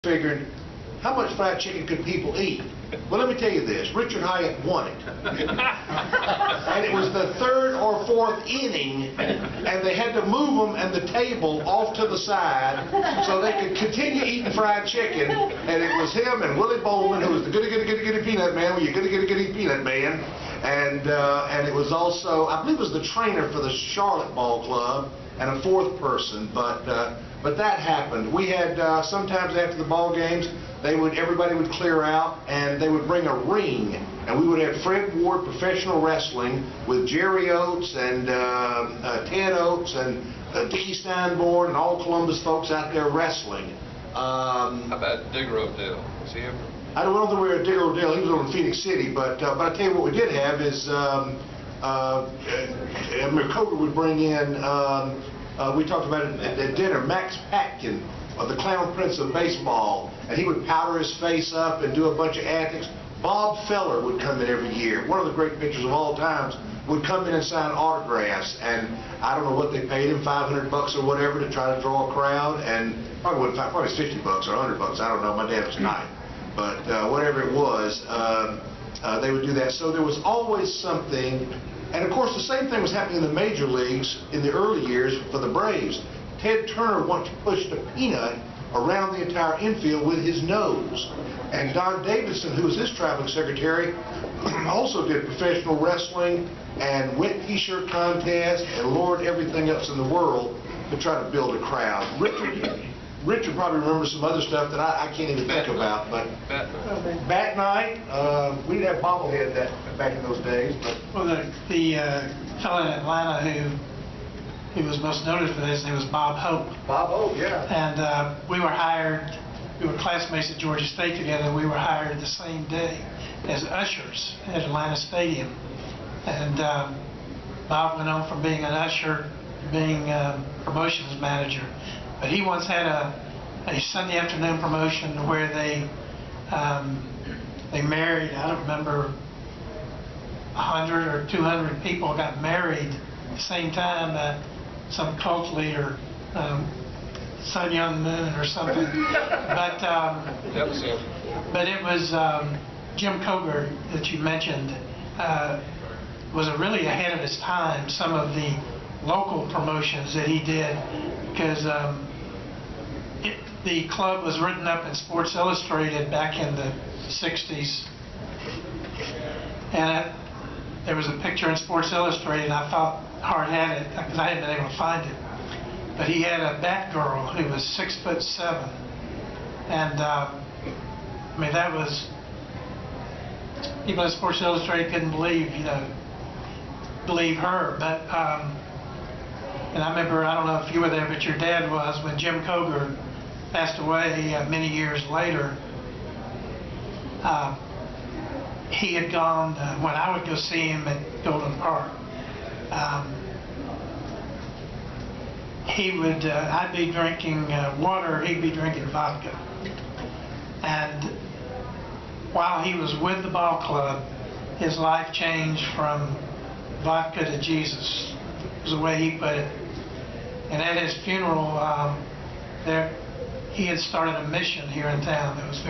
figured, how much fried chicken could people eat? Well, let me tell you this, Richard Hyatt won it. And it was the third or fourth inning, and they had to move them and the table off to the side so they could continue eating fried chicken. And it was him and Willie Bowman, who was the goody peanut man, well, you goody peanut man. And it was also, I believe it was the trainer for the Charlotte Ball Club, and a fourth person, but that happened. We had, sometimes after the ball games, everybody would clear out, and they would bring a ring, and we would have Fred Ward professional wrestling with Jerry Oates and Ted Oates and Dickie Steinborn and all Columbus folks out there wrestling. How about Digger O'Dell? Was he ever? I don't know if we were at Digger O'Dell. He was over in Phoenix City, but I tell you what we did have is Coker would bring in, we talked about it at dinner, Max Patkin, the Clown Prince of Baseball, and he would powder his face up and do a bunch of antics. Bob Feller would come in every year, one of the great pitchers of all times, would come in and sign autographs, and I don't know what they paid him, $500 or whatever, to try to draw a crowd, and probably $50 or $100, I don't know, my dad was nine, but whatever it was, they would do that. So there was always something. And of course, the same thing was happening in the major leagues in the early years for the Braves. Ted Turner once pushed a peanut around the entire infield with his nose. And Don Davidson, who was his traveling secretary, also did professional wrestling and wet t-shirt contests and Lord everything else in the world to try to build a crowd. Richard probably remembers some other stuff that I can't even think about, but Bat Night, we didn't have bobblehead back in those days. But well, the fellow in Atlanta who was most noted for this, his name was Bob Hope. Bob Hope, yeah. And we were hired. We were classmates at Georgia State together. We were hired the same day as ushers at Atlanta Stadium. And Bob went on from being an usher to being a promotions manager. But he once had a Sunday afternoon promotion where they married, I don't remember, 100 or 200 people got married at the same time. Some cult leader, Sun Young Moon or something. But it was Jim Coger that you mentioned was really ahead of his time. Some of the local promotions that he did, because the club was written up in Sports Illustrated back in the 60s, and there was a picture in Sports Illustrated, and I thought Hart had it because I hadn't been able to find it, but he had a Batgirl who was 6'7", and I mean, that was, people at Sports Illustrated couldn't believe her, but and I remember, I don't know if you were there, but your dad was, when Jim Coger passed away many years later. He had gone, when I would go see him at Golden Park, I'd be drinking water, he'd be drinking vodka. And while he was with the ball club, his life changed from vodka to Jesus, was the way he put it. And at his funeral, he had started a mission here in town that was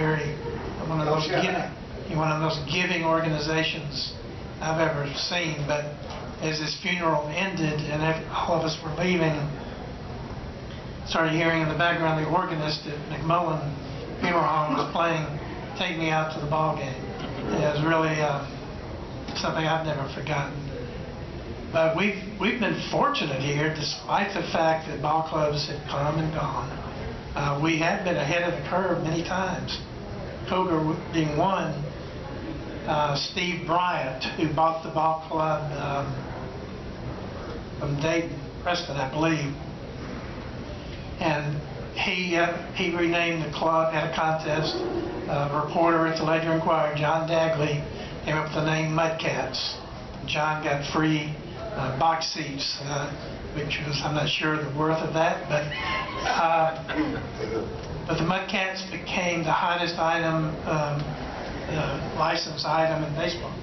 one of those giving organizations I've ever seen. But as his funeral ended and all of us were leaving, started hearing in the background the organist at McMullen Funeral Home was playing "Take Me Out to the Ball Game." And it was really something I've never forgotten. But we've been fortunate here, despite the fact that ball clubs have come and gone. We have been ahead of the curve many times. Coger being one, Steve Bryant, who bought the ball club from Dayton, Preston, I believe, and he renamed the club, had a contest. A reporter at the Ledger Inquirer, John Dagley, came up with the name Mudcats. John got free box seats, which was, I'm not sure the worth of that, but the Mudcats became the hottest item, licensed item in baseball,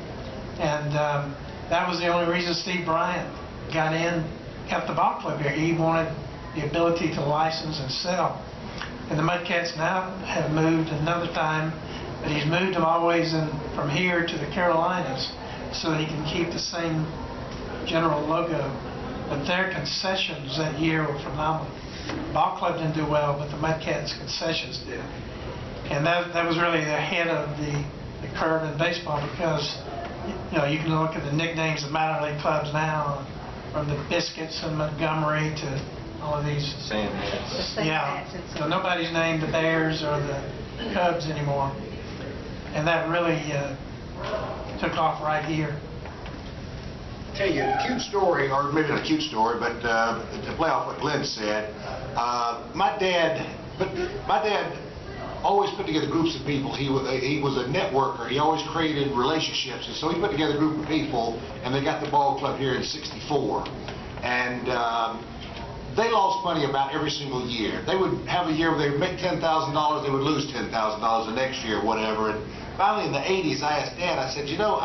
and that was the only reason Steve Bryant got the ball club here. He wanted the ability to license and sell. And the Mudcats now have moved another time, but he's moved them always from here to the Carolinas so that he can keep the same general logo. But their concessions that year were phenomenal. Ball Club didn't do well, but the Mudcats concessions did. And that was really ahead of the curve in baseball because, you know, you can look at the nicknames of minor league clubs now, from the Biscuits and Montgomery to all of these. Sandhats. Yeah. So nobody's named the Bears or the Cubs anymore. And that really took off right here. Tell you a cute story, or maybe not a cute story, but to play off what Glenn said, my dad always put together groups of people. He was a networker. He always created relationships, and so he put together a group of people, and they got the ball club here in '64, and they lost money about every single year. They would have a year where they would make $10,000, they would lose $10,000 the next year, whatever. And finally in the '80s, I asked Dad, I said, you know,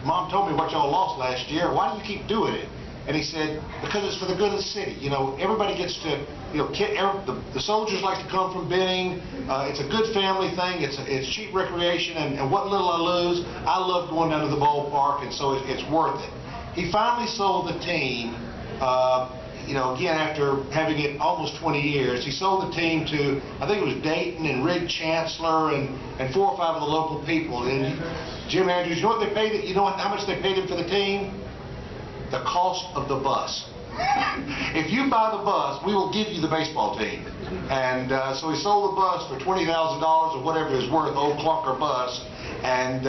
Mom told me what y'all lost last year. Why do you keep doing it? And he said, because it's for the good of the city. You know, everybody gets to, you know, the soldiers like to come from Benning. It's a good family thing. It's cheap recreation, and what little I lose, I love going down to the ballpark, and so it's worth it. He finally sold the team. You know, again, after having it almost 20 years, he sold the team to, I think it was Dayton and Rig Chancellor and 4 or 5 of the local people. And Jim Andrews, you know what they paid it? You know how much they paid him for the team? The cost of the bus. If you buy the bus, we will give you the baseball team. And so he sold the bus for $20,000 or whatever it was worth, old clunker bus. And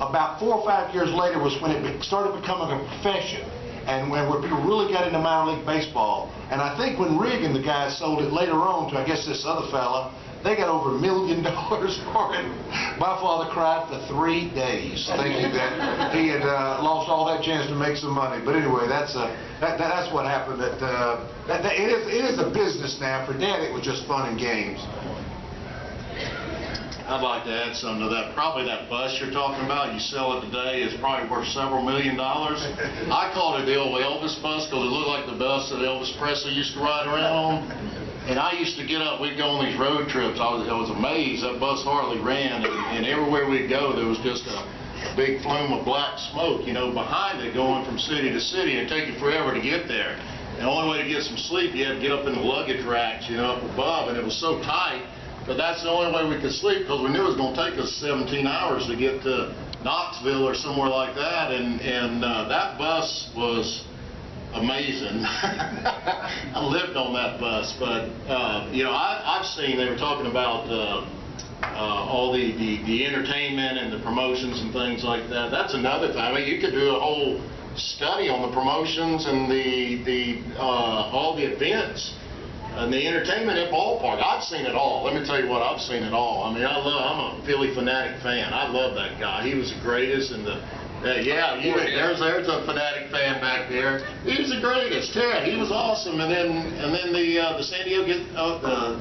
about 4 or 5 years later was when it started becoming a profession. And where people really got into minor league baseball. And I think when Rig and the guys sold it later on to, I guess, this other fella, they got over $1 million for it. My father cried for 3 days, thinking that he had lost all that chance to make some money. But anyway, that's what happened. It is a business now. For Dad, it was just fun and games. I'd like to add something to that. Probably that bus you're talking about, you sell it today, is probably worth several $1 million. I called it the old Elvis bus because it looked like the bus that Elvis Presley used to ride around on. And I used to get up, we'd go on these road trips. I was amazed that bus hardly ran, and everywhere we'd go there was just a big flume of black smoke, you know, behind it going from city to city. It'd take you forever to get there. And the only way to get some sleep, you had to get up in the luggage racks, you know, up above, and it was so tight. But that's the only way we could sleep because we knew it was going to take us 17 hours to get to Knoxville or somewhere like that. And that bus was amazing. I lived on that bus. But, you know, I've seen, they were talking about all the entertainment and the promotions and things like that. That's another thing. I mean, you could do a whole study on the promotions and all the events. And the entertainment at ballpark, I've seen it all. Let me tell you what, I've seen it all. I mean, I'm a Philly fanatic fan. I love that guy. He was the greatest. And there's a fanatic fan back there. He was the greatest. Ted, he was awesome. And then the San Diego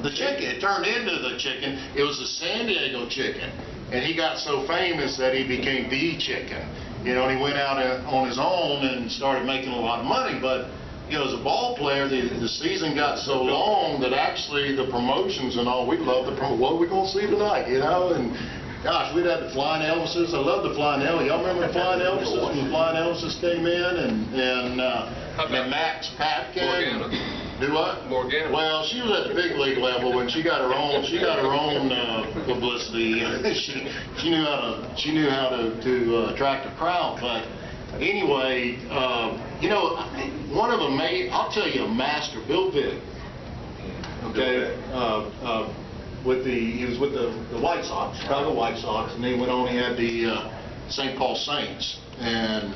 the chicken. It turned into the chicken. It was the San Diego chicken, and he got so famous that he became the chicken. You know, and he went out on his own and started making a lot of money, but. You know, as a ball player, the season got so long that actually the promotions and all, we loved the promo. What are we going to see tonight, you know? And gosh, we'd have the Flying Elvises. I love the Flying Elvises. Y'all remember the Flying Elvises when the Flying Elvises came in? And Max Patkin. Do what? Morgana. Well, she was at the big league level when she got her own. She got her own publicity. She knew how to attract a crowd, but. Anyway, you know, one of them I'll tell you, a master, Bill Vick. Okay, he was with the White Sox, Chicago White Sox, and then went on. He had the St. Paul Saints, and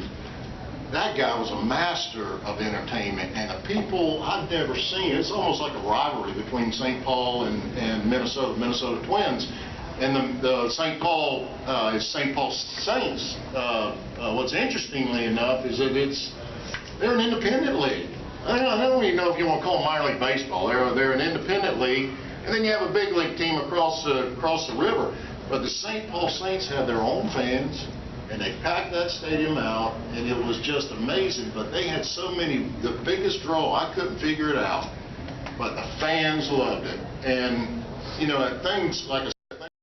that guy was a master of entertainment. And the people I'd never seen. It's almost like a rivalry between St. Paul and Minnesota Twins. And the St. Paul is St. Paul Saints. What's interestingly enough is that they're an independent league. I don't even know if you want to call them minor league baseball. They're an independent league, and then you have a big league team across the river. But the St. Paul Saints had their own fans, and they packed that stadium out, and it was just amazing. But they had so many, the biggest draw, I couldn't figure it out. But the fans loved it, and you know, things like a